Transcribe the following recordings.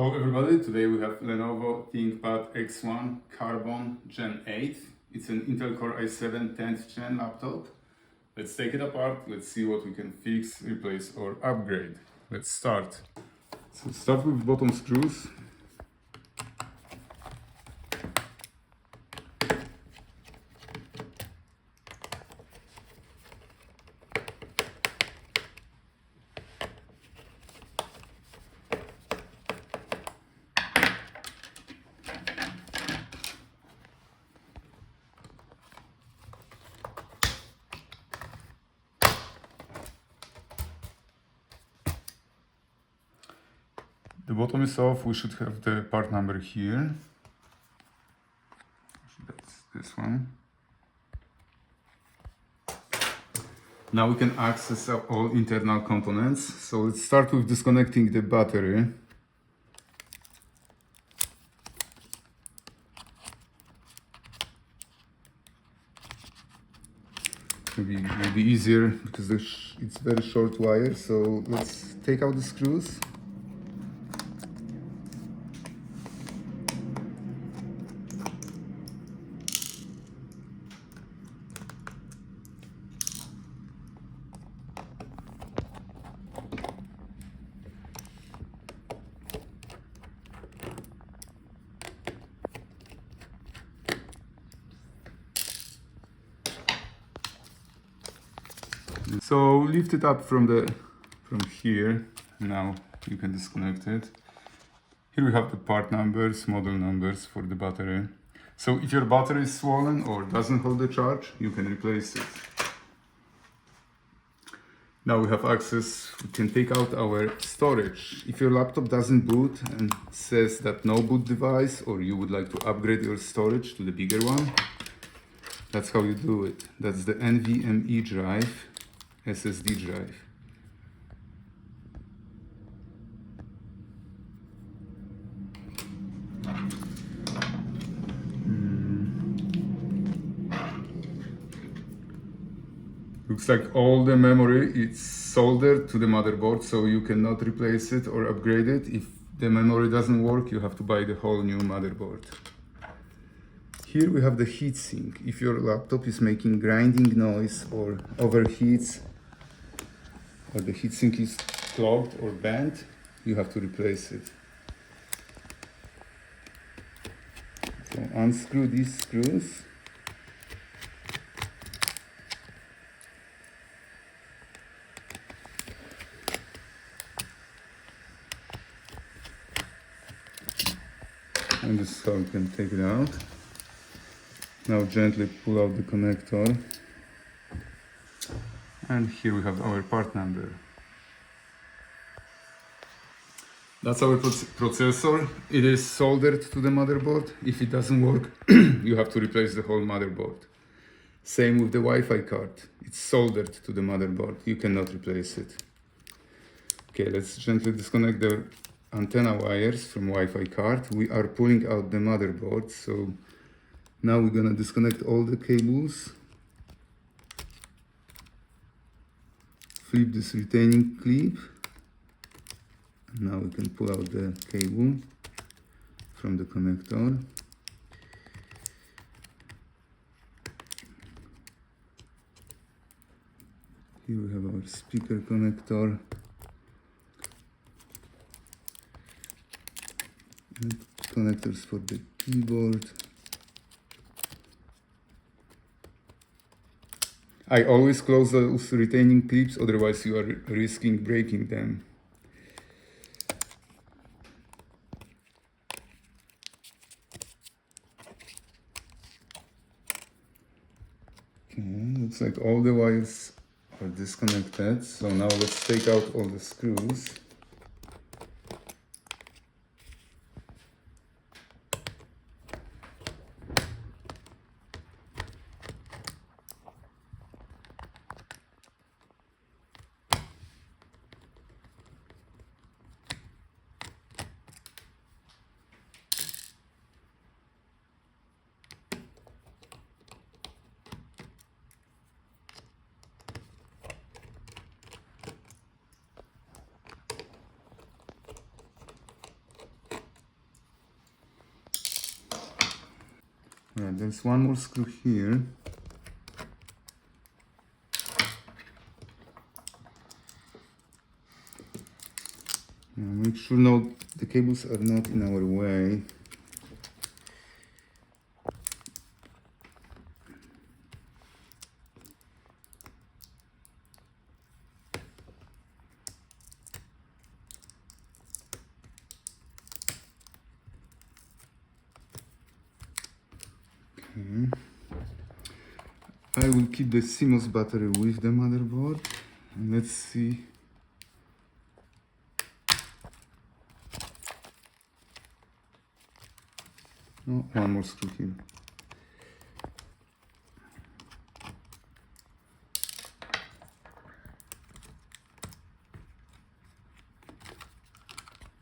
Hello everybody, today we have Lenovo ThinkPad X1 Carbon Gen 8. It's an Intel Core i7 10th Gen laptop. Let's take it apart, let's see what we can fix, replace or upgrade. Let's start. So start with bottom screws. The bottom is off, we should have the part number here. That's this one. Now we can access all internal components. So let's start with disconnecting the battery. Maybe it will be easier because it's very short wire. So let's take out the screws. So lift it up from here. Now you can disconnect it. Here we have the part numbers, model numbers for the battery. So if your battery is swollen or doesn't hold the charge, you can replace it. Now we have access, we can take out our storage. If your laptop doesn't boot and says that no boot device, or you would like to upgrade your storage to the bigger one, that's how you do it. That's the NVMe drive. SSD drive. Looks like all the memory is soldered to the motherboard, so you cannot replace it or upgrade it. If the memory doesn't work, you have to buy the whole new motherboard. Here we have the heatsink. If your laptop is making grinding noise or overheats, or the heatsink is clogged or bent, you have to replace it. So unscrew these screws. And this is how you can take it out. Now gently pull out the connector. And here we have our part number. That's our processor. It is soldered to the motherboard. If it doesn't work, you have to replace the whole motherboard. Same with the Wi-Fi card. It's soldered to the motherboard. You cannot replace it. Okay, let's gently disconnect the antenna wires from Wi-Fi card. We are pulling out the motherboard. So now we're gonna disconnect all the cables. Flip this retaining clip. Now we can pull out the cable from the connector. Here we have our speaker connector. And connectors for the keyboard. I always close those retaining clips, otherwise you are risking breaking them. Okay, looks like all the wires are disconnected. So now let's take out all the screws. Right, there's one more screw here. Now make sure the cables are not in our way. I will keep the CMOS battery with the motherboard, and let's see. Oh, one more screw here.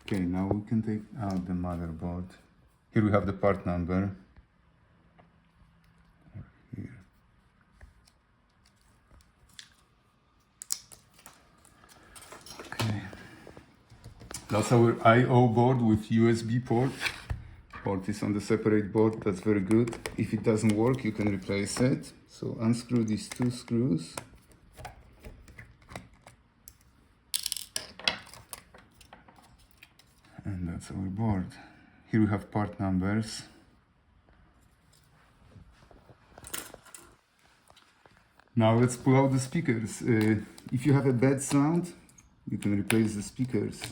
Okay, now we can take out the motherboard. Here we have the part number. Here. Okay. That's our I/O board with USB port. Port is on the separate board, that's very good. If it doesn't work, you can replace it. So unscrew these two screws. And that's our board. Here we have part numbers. Now let's pull out the speakers. If you have a bad sound, you can replace the speakers.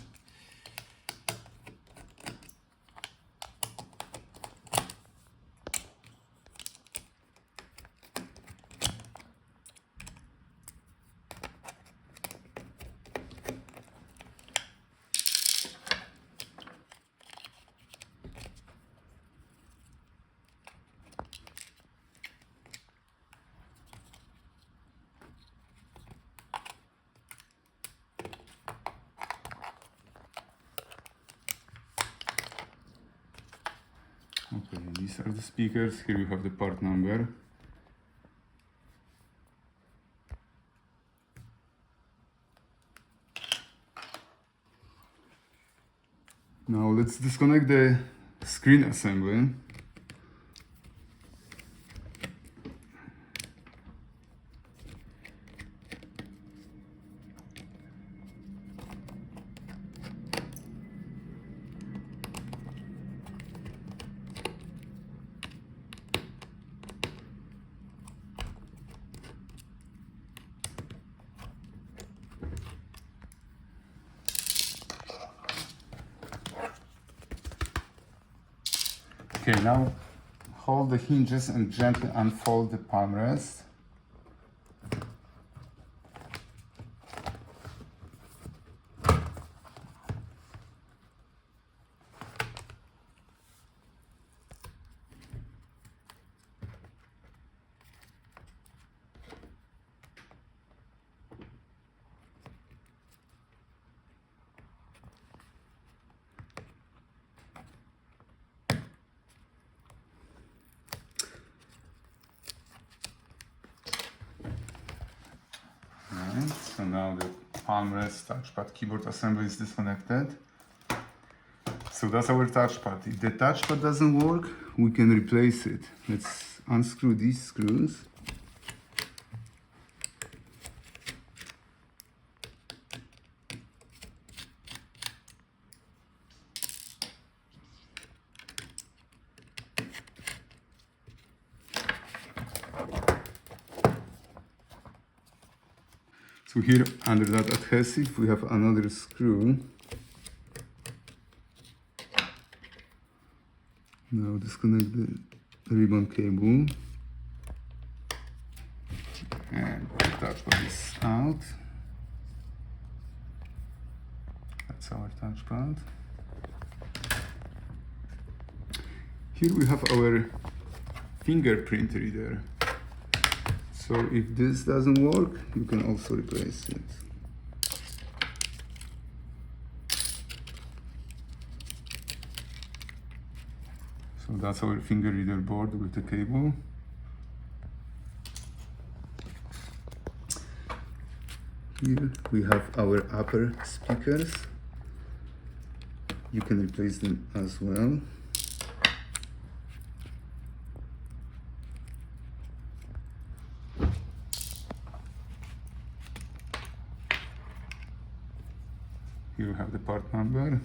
Okay, these are the speakers. Here we have the part number. Now let's disconnect the screen assembly. Okay, now hold the hinges and gently unfold the palmrest. So now the Palmrest touchpad keyboard assembly is disconnected. So that's our touchpad. If the touchpad doesn't work, we can replace it. Let's unscrew these screws. So here under that adhesive we have another screw. Now disconnect the ribbon cable and the touchpad is out. That's our touchpad. Here we have our fingerprint reader. So if this doesn't work, you can also replace it. So that's our finger reader board with the cable. Here we have our upper speakers. You can replace them as well. Here you have the part number.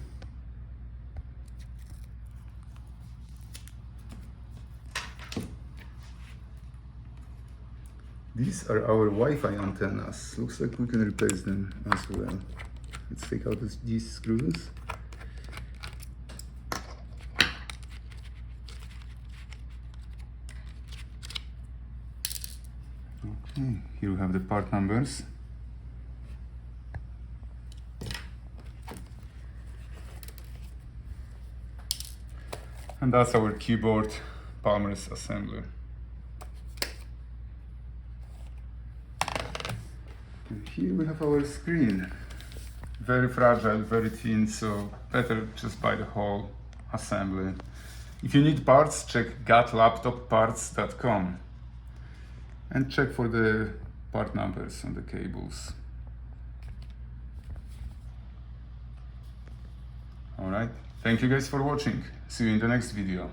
These are our Wi-Fi antennas. Looks like we can replace them as well. Let's take out these screws. Okay, here we have the part numbers. And that's our keyboard Palmrest assembler. And here we have our screen. Very fragile, very thin, so better just buy the whole assembly. If you need parts, check gatlaptopparts.com and check for the part numbers on the cables. Alright, thank you guys for watching. See you in the next video.